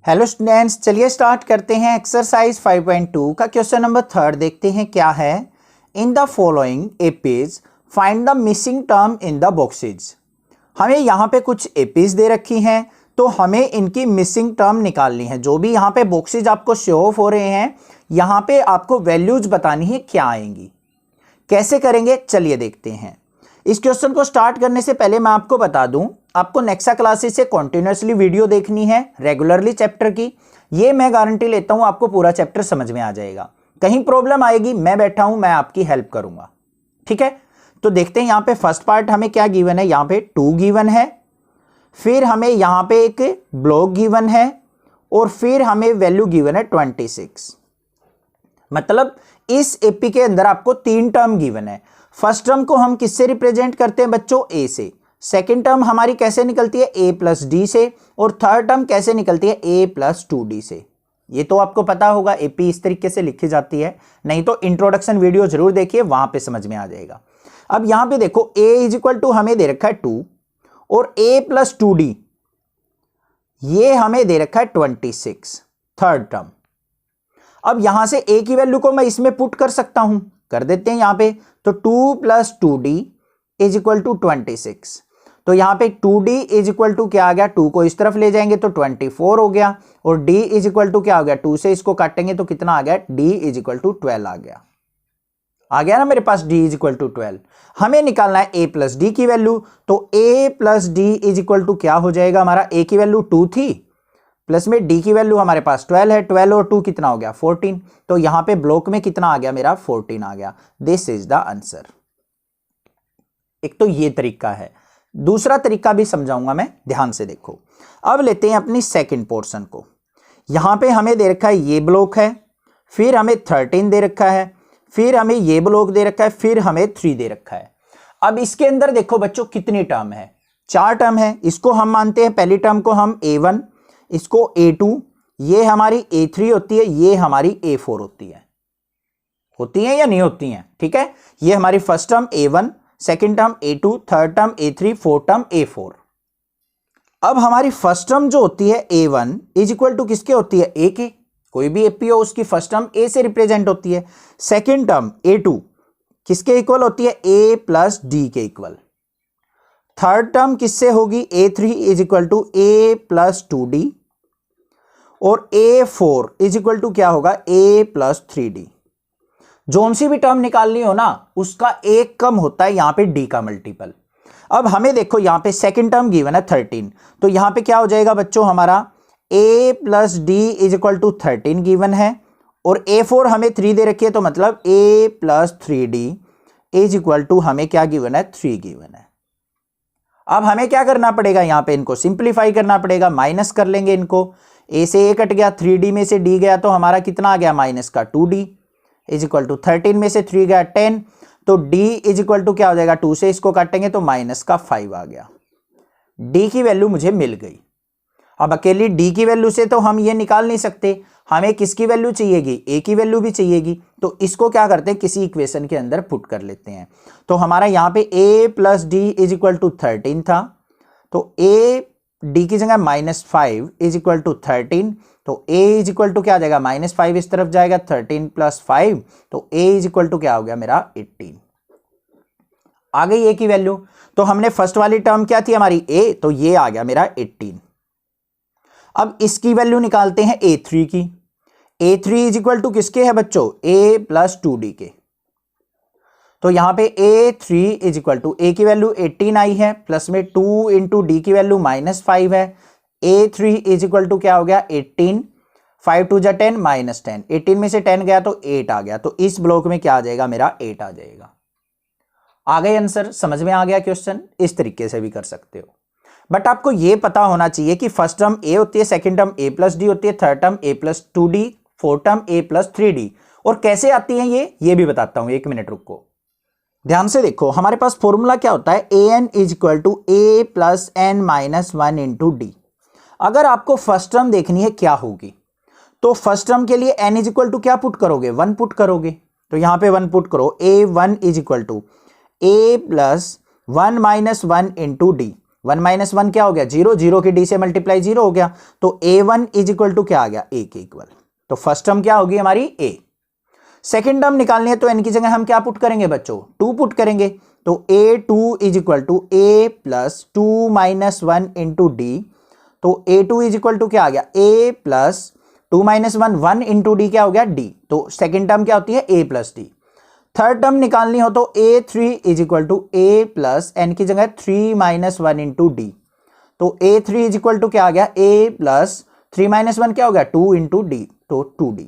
Hello students, चलिए start करते हैं। एक्सरसाइज 5.2 का क्वेश्चन नंबर 3 देखते हैं क्या है। In the following APs find the missing term in the boxes. हमें यहाँ पे कुछ एपीज दे रखी हैं, तो हमें इनकी मिसिंग टर्म निकालनी है। जो भी यहाँ पे बॉक्सेज आपको शो ऑफ हो रहे हैं, यहाँ पे आपको वैल्यूज बतानी है क्या आएंगी। कैसे करेंगे चलिए देखते हैं। इस क्वेश्चन को स्टार्ट करने से पहले मैं आपको बता दूं, आपको नेक्सा क्लासेस से कॉन्टिन्यूसली वीडियो देखनी है रेगुलरली चैप्टर की। ये मैं गारंटी लेता हूं आपको पूरा चैप्टर समझ में आ जाएगा। कहीं प्रॉब्लम आएगी मैं बैठा हूं, मैं आपकी हेल्प करूंगा। ठीक है, तो देखते हैं यहाँ पे फर्स्ट पार्ट हमें क्या गिवन है। यहाँ पे 2 गिवन है, फिर हमें यहाँ पे एक ब्लॉक गिवन है और फिर हमें वैल्यू गिवन है 26। मतलब इस एपी के अंदर आपको 3 टर्म गिवन है। फर्स्ट टर्म को हम किससे रिप्रेजेंट करते हैं बच्चों? ए से। सेकेंड टर्म हमारी कैसे निकलती है? ए प्लस डी से। और थर्ड टर्म कैसे निकलती है? ए प्लस 2d से। ये तो आपको पता होगा एपी इस तरीके से लिखी जाती है, नहीं तो इंट्रोडक्शन वीडियो जरूर देखिए, वहां पे समझ में आ जाएगा। अब यहां पे देखो a इज इक्वल टू हमें दे रखा है 2 और a प्लस 2d ये हमें दे रखा है 26 थर्ड टर्म। अब यहां से a की वैल्यू को मैं इसमें पुट कर सकता हूं, कर देते हैं यहां पे। तो 2 plus 2d is equal to 26। तो यहां पे 2d इज इक्वल टू क्या आ गया? 2 को इस तरफ ले जाएंगे तो 24 हो गया, और d इज इक्वल टू क्या हो गया? 2 से इसको काटेंगे तो कितना आ गया? d इज इक्वल टू 12 आ गया ना मेरे पास d इज इक्वल टू 12। हमें निकालना है a प्लस डी की वैल्यू। तो a plus D is equal to क्या हो जाएगा? हमारा a की वैल्यू 2 थी, प्लस में d की वैल्यू हमारे पास 12 है। 12 और 2 कितना हो गया? 14। तो यहां पे ब्लॉक में कितना आ गया मेरा? 14 आ गया। This is the answer. एक तो ये तरीका है, दूसरा तरीका भी समझाऊंगा मैं, ध्यान से देखो। अब लेते हैं अपनी सेकंड पोर्शन को। यहां पे हमें दे रखा है ये ब्लॉक है, फिर हमें 13 दे रखा है, फिर हमें ये ब्लॉक दे रखा है, फिर हमें 3 दे रखा है। अब इसके अंदर देखो बच्चों कितनी टर्म है? 4 टर्म है। इसको हम मानते हैं, पहली टर्म को हम a1, इसको a2, ये हमारी a3 होती है, ये हमारी a4 होती है या नहीं होती है? ठीक है, ये हमारी first term a1, second term a2, third term a3, fourth term a4। अब हमारी फर्स्ट टर्म जो होती है a1 इज इक्वल टू किसके होती है? a के। कोई भी एपी हो उसकी फर्स्ट टर्म a से रिप्रेजेंट होती है। सेकेंड टर्म a2 किसके इक्वल होती है? a प्लस डी के इक्वल। थर्ड टर्म किससे होगी? a3 is equal to a plus 2d, और a4 इज इक्वल टू क्या होगा? a plus 3d। जोन सी भी टर्म निकालनी हो ना, उसका एक कम होता है यहां पे d का मल्टीपल। अब हमें देखो यहां पे सेकंड टर्म गिवन है 13, तो यहां पे क्या हो जाएगा बच्चों? हमारा a plus D is equal to 13 given है, और a4 हमें 3 दे रखी है, तो मतलब a plus 3d is equal to हमें क्या गिवन है? 3 गिवन है। अब हमें क्या करना पड़ेगा? यहां पे इनको सिंप्लीफाई करना पड़ेगा, माइनस कर लेंगे इनको। a से a कट गया, 3d में से d गया, तो हमारा कितना आ गया? माइनस का 2d इज इक्वल टू 13 में से 3 गया 10, तो d इज इक्वल टू क्या हो जाएगा? 2 से इसको काटेंगे तो माइनस का 5 आ गया। d की वैल्यू मुझे मिल गई। अब अकेली d की वैल्यू से तो हम ये निकाल नहीं सकते, हमें किसकी वैल्यू चाहिएगी? a की वैल्यू भी चाहिएगी। तो इसको क्या करते हैं? किसी इक्वेशन के अंदर पुट कर लेते हैं। तो हमारा यहाँ पे a plus D is equal to 13 था, तो a d की जगह -5 इज इक्वल टू 13, तो a इज इक्वल टू क्या आ जाएगा? -5 इस तरफ जाएगा, 13 प्लस 5, तो a इज इक्वल टू क्या हो गया मेरा? 18 आ गई a की वैल्यू। तो हमने फर्स्ट वाली टर्म क्या थी हमारी? a, तो ये आ गया मेरा 18। अब इसकी वैल्यू निकालते हैं a3 की। a3 इज इक्वल टू किसके है बच्चों? a प्लस 2d के। तो यहां पे a3 is equal to a की वैल्यू 18 आई है, प्लस में 2 इंटू डी की वैल्यू -5 है। a3 इज इक्वल टू क्या हो गया? 18, 5 2 जा 10, -10, 18 में से 10 गया तो 8 आ गया। तो इस ब्लॉक में क्या आ जाएगा मेरा? 8 आ जाएगा। आ गए आंसर? समझ में आ गया क्वेश्चन? इस तरीके से भी कर सकते हो, बट आपको यह पता होना चाहिए कि फर्स्ट टर्म a होती है, second term a plus D होती है, third term a plus 2d, fourth term a plus 3d। और कैसे आती है ये भी बताता हूं, 1 मिनट रुको, ध्यान से देखो। हमारे पास फॉर्मूला क्या होता है? an is equal to a plus n minus 1 into D. अगर आपको फर्स्ट टर्म देखनी है क्या होगी, तो फर्स्ट टर्म के लिए n इज इक्वल टू क्या पुट करोगे? 1 पुट करोगे। तो यहां पे 1 पुट करो, a1 is equal to a plus 1 minus 1 into D. 1 minus 1 क्या हो गया 0, 0 की डी से मल्टीप्लाई 0 हो गया, तो a1 इज इक्वल टू क्या आ गया a के इक्वल। तो फर्स्ट टर्म क्या होगी हमारी a। सेकेंड टर्म निकालनी है तो n की जगह हम क्या पुट करेंगे बच्चों 2 पुट करेंगे, तो a2 is equal to a plus 2 minus 1 into D. तो a2 इज इक्वल टू क्या आ गया a plus 2 minus 1 1 into D क्या हो गया d। तो सेकेंड टर्म क्या होती है a plus D. Third term निकालनी हो तो a3 is equal to a plus n की जगह 3 माइनस 1 इंटू डी। तो a3 इज इक्वल टू क्या आ गया a प्लस 3 माइनस 1 क्या हो गया 2 इंटू डी, तो 2d।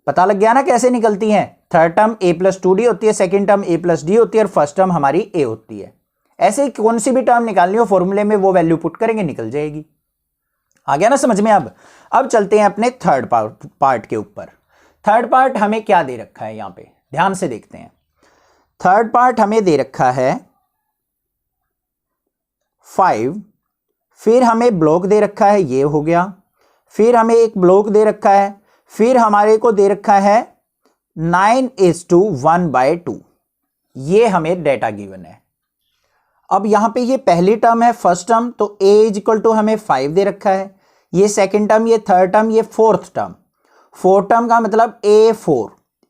पता लग गया ना कैसे निकलती है। Third term a plus 2d होती है, second term a plus D होती है और फर्स्ट टर्म हमारी a होती है। ऐसे ही कौन सी भी टर्म निकालनी हो फॉर्मूले में वो वैल्यू पुट करेंगे निकल जाएगी। आ गया ना समझ में। अब चलते हैं अपने थर्ड पार्ट के ऊपर। थर्ड पार्ट हमें क्या दे रखा है, यहां पे ध्यान से देखते हैं। थर्ड पार्ट हमें दे रखा है 5, फिर हमें ब्लॉक दे रखा है ये हो गया, फिर हमें एक ब्लॉक दे रखा है, फिर हमारे को दे रखा है 9:1/2। ये हमें डेटा गिवन है। अब यहां पे ये पहली टर्म है फर्स्ट टर्म, तो a इज इक्वल टू हमें 5 दे रखा है, ये सेकेंड टर्म, ये थर्ड टर्म, ये फोर्थ टर्म। फोर्थ टर्म का मतलब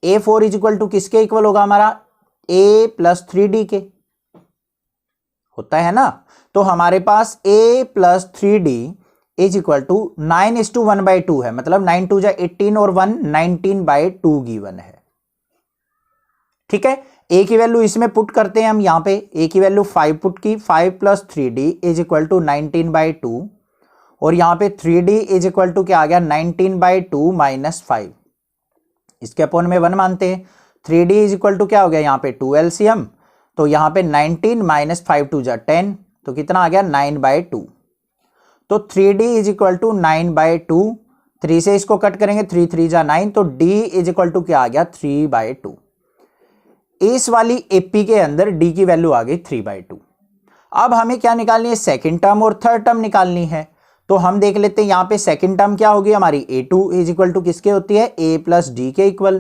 a4 इज इक्वल टू किसके इक्वल होगा हमारा a प्लस 3d के होता है ना। तो हमारे पास a plus 3d is equal to 9:1/2 है, मतलब 9 2 जा 18 और 1 19/2 गिवन है। ठीक है, a की वैल्यू इसमें पुट करते हैं हम, यहां पे a की वैल्यू 5 पुट की, 5 plus 3d is equal to 19/2 और यहां पे 3d इज इक्वल टू क्या आ गया 19/2 माइनस 5, इसके अपॉन में 1 मानते हैं। 3d इज इक्वल टू क्या हो गया यहाँ पे 2 LCM, तो यहाँ पे 19 माइनस 5 2 जा 10, तो कितना आ गया 9/2। तो 3d इज इक्वल टू 9/2, 3 से इसको कट करेंगे 3 3 जा 9, तो d इज इक्वल टू क्या आ गया 3/2। इस वाली एपी के अंदर d की वैल्यू आ गई 3/2। अब हमें क्या निकालनी है सेकेंड टर्म और थर्ड टर्म निकालनी है। तो हम देख लेते हैं यहाँ पे सेकेंड टर्म क्या होगी हमारी a2 इज इक्वल टू किसके होती है a प्लस डी के इक्वल।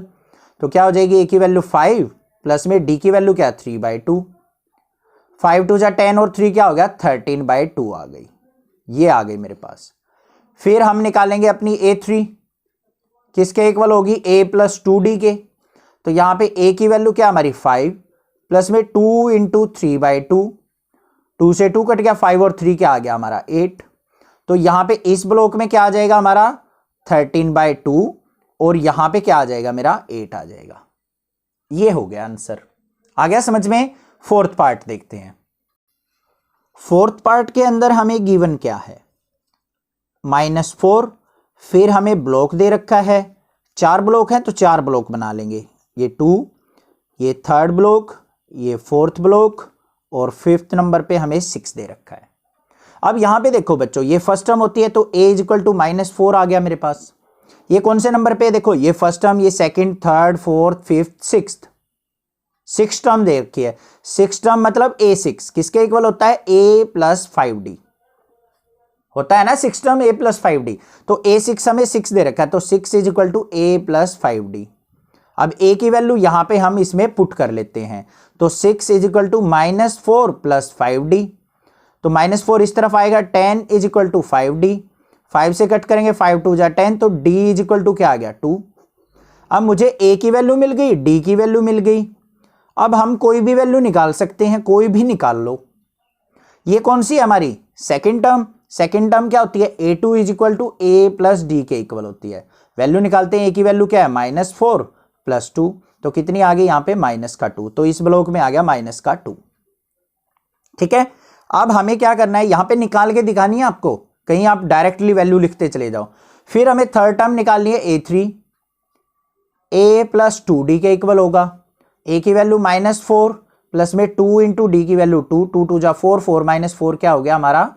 तो क्या हो जाएगी a की वैल्यू 5 प्लस में d की वैल्यू क्या 3/2, 5 2 जा 10 और 3 क्या हो गया 13/2 आ गई, ये आ गई मेरे पास। फिर हम निकालेंगे अपनी a3 किसके इक्वल होगी a प्लस 2d के। तो यहाँ पे a की वैल्यू क्या हमारी 5 प्लस में 2 इंटू 3/2, 2 से 2 कट गया 5 और 3 क्या आ गया हमारा 8। तो यहां पे इस ब्लॉक में क्या आ जाएगा हमारा 13/2 और यहां पे क्या आ जाएगा मेरा 8 आ जाएगा। ये हो गया आंसर। आ गया समझ में। फोर्थ पार्ट देखते हैं। फोर्थ पार्ट के अंदर हमें गिवन क्या है -4, फिर हमें ब्लॉक दे रखा है, 4 ब्लॉक हैं तो 4 ब्लॉक बना लेंगे, ये 2, ये थर्ड ब्लॉक, ये फोर्थ ब्लॉक और फिफ्थ नंबर पे हमें 6 दे रखा है। अब यहां पे देखो बच्चों ये फर्स्ट टर्म होती है तो a इज इक्वल टू -4 आ गया मेरे पास। ये कौन से नंबर पे देखो ये फर्स्ट टर्म, ये second, third, fourth, fifth, sixth, 6 term दे रखी है। 6 टर्म मतलब a6 किसके इक्वल होता है a प्लस 5d होता है ना, 6 टर्म a प्लस 5d। तो a6 हमें 6 दे रखा है, तो 6 is equal to a plus 5d। अब a की वैल्यू यहां पे हम इसमें पुट कर लेते हैं, तो 6 is equal to -4 plus 5d। तो -4 इस तरफ आएगा, 10 इज इक्वल टू 5d, 5 से कट करेंगे 5 2 जा 10, तो d इज इक्वल टू क्या आ गया 2। अब मुझे a की वैल्यू मिल गई, d की वैल्यू मिल गई। अब हम कोई भी वैल्यू निकाल सकते हैं, कोई भी निकाल लो। ये कौन सी है हमारी सेकेंड टर्म। सेकेंड टर्म क्या होती है a2 is equal to a plus D के इक्वल होती है। वैल्यू निकालते हैं, a की वैल्यू क्या है -4 प्लस 2, तो कितनी आ गई यहाँ पे -2, तो इस ब्लॉक में आ गया -2। ठीक है, अब हमें क्या करना है यहां पे निकाल के दिखानी है आपको, कहीं आप डायरेक्टली वैल्यू लिखते चले जाओ। फिर हमें थर्ड टर्म निकालनी है a3, a प्लस 2d के इक्वल होगा। a की वैल्यू -4 प्लस में 2 इंटू डी की वैल्यू 2, 2 2 जा 4, 4 माइनस 4 क्या हो गया हमारा,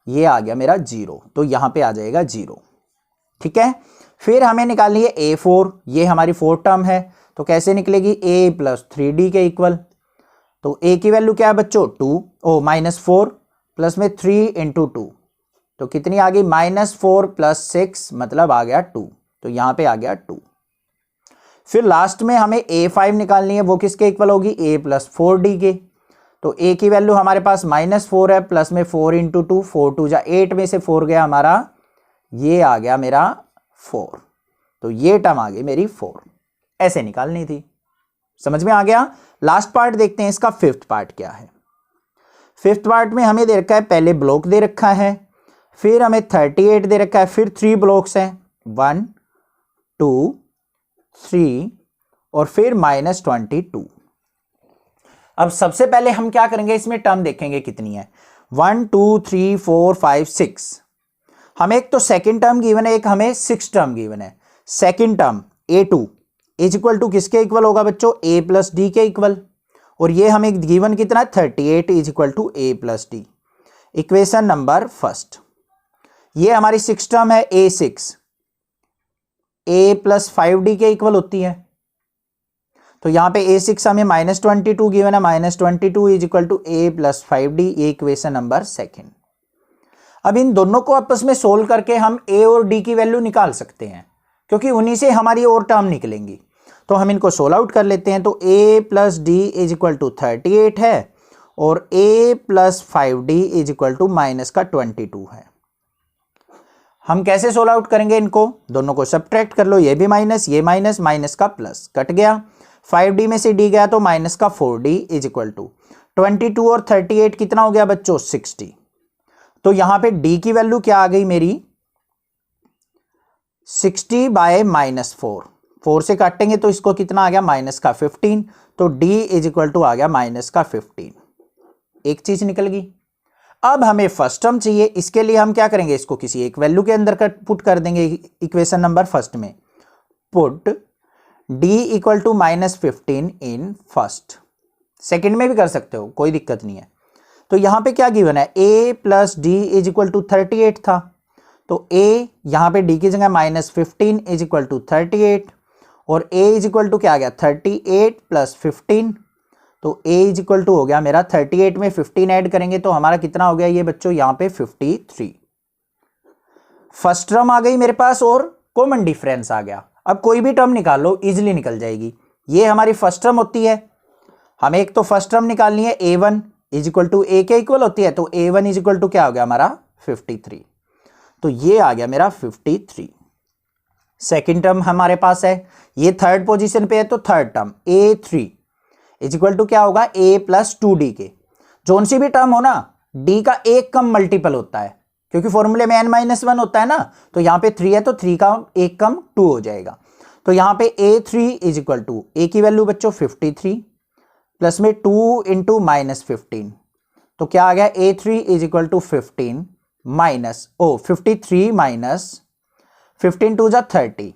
ये आ गया मेरा 0, तो यहां पे आ जाएगा 0। ठीक है, फिर हमें निकालनी है a4, ये हमारी फोर्थ टर्म है, तो कैसे निकलेगी a प्लस 3d के इक्वल। तो a की वैल्यू क्या है बच्चों -4 प्लस में 3 इंटू 2, तो कितनी आ गई -4 प्लस 6 मतलब आ गया 2, तो यहां पे आ गया 2। फिर लास्ट में हमें a5 निकालनी है, वो किसके इक्वल होगी a प्लस 4d के। तो ए की वैल्यू हमारे पास -4 है, प्लस में 4 इंटू 2, 4 2 जा 8 में से 4 गया हमारा, ये आ गया मेरा 4। तो ये टर्म आ गई मेरी 4, ऐसे निकालनी थी। समझ में आ गया। लास्ट पार्ट देखते हैं इसका, फिफ्थ पार्ट क्या है। फिफ्थ पार्ट में हमें दे रखा है, पहले ब्लॉक दे रखा है, फिर हमें 38 दे रखा है, फिर 3 ब्लॉक्स हैं, 1 2 3 और फिर -22। अब सबसे पहले हम क्या करेंगे, इसमें टर्म देखेंगे कितनी है। 1 2 3 4 5 6। हमें एक तो सेकंड टर्म गिवन है, एक हमें 6 टर्म गिवन है। Second term a2 is equal to किसके इक्वल होगा बच्चों, a प्लस डी के इक्वल। और ये हमें गिवन कितना है, 38 is equal to a plus D. Equation number first, ये हमारी 6 टर्म है a6, a प्लस 5d के इक्वल होती है। तो यहां पे a6 हमें -22 गिवन है, -22 is equal to a plus 5d। ये इक्वेशन नंबर सेकेंड। अब इन दोनों को आपस में सोल्व करके हम a और d की वैल्यू निकाल सकते हैं, क्योंकि उन्हीं से हमारी और टर्म निकलेंगी। तो हम इनको सोल्व आउट कर लेते हैं। तो a plus D is equal to 38 है और a plus 5d is equal to -22 है। हम कैसे सोल्व आउट करेंगे इनको, दोनों को सब्ट्रैक्ट कर लो, ये भी माइनस, ये माइनस, माइनस का प्लस, कट गया। 5d में से d गया तो माइनस का 4d इज इक्वल टू 22 और 38 कितना हो गया बच्चों, 60। तो यहां पे d की वैल्यू क्या आ गई मेरी, 60 बाय -4। 4 से काटेंगे तो इसको कितना आ गया, माइनस का 15। तो d इज इक्वल टू आ गया माइनस का 15। एक चीज निकल गई। अब हमें फर्स्ट टर्म चाहिए, इसके लिए हम क्या करेंगे, इसको किसी एक वैल्यू के अंदर पुट कर देंगे। इक्वेशन नंबर फर्स्ट में put d equal to -15 in first. Second में भी कर सकते हो, कोई दिक्कत नहीं है। तो यहां पे क्या गिवन है, a plus D is equal to 38 था। तो a यहां पे d की जगह -15 इज इक्वल टू 38 और a इज इक्वल टू क्या आ गया, 38 प्लस 15। तो a इज इक्वल टू हो गया मेरा 38 में 15 ऐड करेंगे तो हमारा कितना हो गया ये बच्चों, यहां पे 53। फर्स्ट टर्म आ गई मेरे पास और कॉमन डिफरेंस आ गया। अब कोई भी टर्म निकाल लो, इजिली निकल जाएगी। ये हमारी फर्स्ट टर्म होती है, हमें एक तो फर्स्ट टर्म निकालनी है, a1 is equal to a के इक्वल होती है। तो a1 इज इक्वल टू क्या हो गया हमारा, 53। तो ये आ गया मेरा 53। सेकेंड टर्म हमारे पास है, ये थर्ड पोजीशन पे है, तो third term a3 is equal to क्या होगा, a प्लस 2d के। जोन सी भी टर्म हो ना, d का एक कम मल्टीपल होता है, क्योंकि फॉर्मूले में n-1 होता है ना। तो यहां पे 3 है तो 3 का एक कम 2 हो जाएगा। तो यहां पे a3 is equal to, a की वैल्यू बच्चों 53 प्लस में 2 इंटू -15। तो क्या आ गया, a3 is equal to 15 minus 53 minus 15 2 जा 30।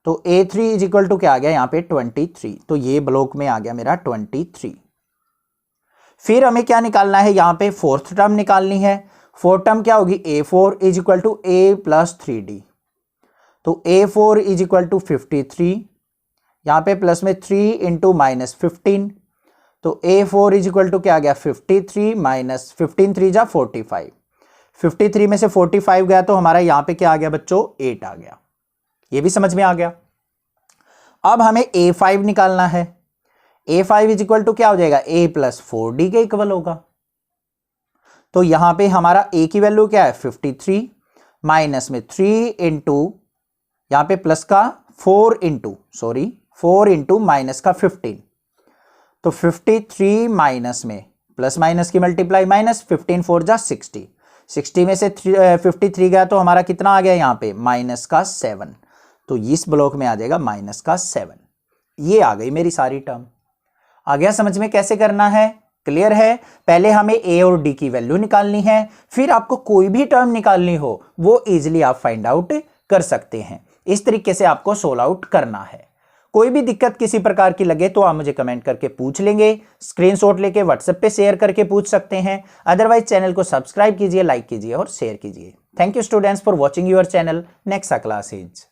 तो a3 इज इक्वल टू क्या आ गया यहाँ पे 23। तो ये ब्लॉक में आ गया मेरा 23। फिर हमें क्या निकालना है, यहाँ पे फोर्थ टर्म निकालनी है। फोर्थ टर्म क्या होगी, a4 is equal to a plus 3d। तो a4 इज इक्वल टू 53, यहाँ पे प्लस में 3 इंटू -15। तो a4 इज इक्वल टू क्या आ गया, 53 माइनस 15 3 जा 45। 53 में से 45 गया तो हमारा यहाँ पे क्या आ गया बच्चों, 8 आ गया। ये भी समझ में आ गया। अब हमें a5 निकालना है। a5 इज इक्वल टू क्या हो जाएगा, a प्लस 4d के इक्वल होगा। तो यहां पे हमारा a की वैल्यू क्या है, 53 माइनस में 3 इंटू, यहां पे प्लस का 4 इंटू माइनस का 15। तो 53 माइनस में प्लस माइनस की मल्टीप्लाई, माइनस 15 4 जा 60। 60 में से 53 गया तो हमारा कितना आ गया यहाँ पे, माइनस का 7। तो इस ब्लॉक में आ जाएगा माइनस का 7। ये आ गई मेरी सारी टर्म। आ गया समझ में कैसे करना है, क्लियर है। पहले हमें a और d की वैल्यू निकालनी है, फिर आपको कोई भी टर्म निकालनी हो वो इजीली आप फाइंड आउट कर सकते हैं। इस तरीके से आपको सोल्व आउट करना है। कोई भी दिक्कत किसी प्रकार की लगे तो आप मुझे कमेंट करके पूछ लेंगे, स्क्रीनशॉट लेके व्हाट्सएप पे शेयर करके पूछ सकते हैं। अदरवाइज चैनल को सब्सक्राइब कीजिए, लाइक कीजिए और शेयर कीजिए। Thank you students for watching your channel. Next class is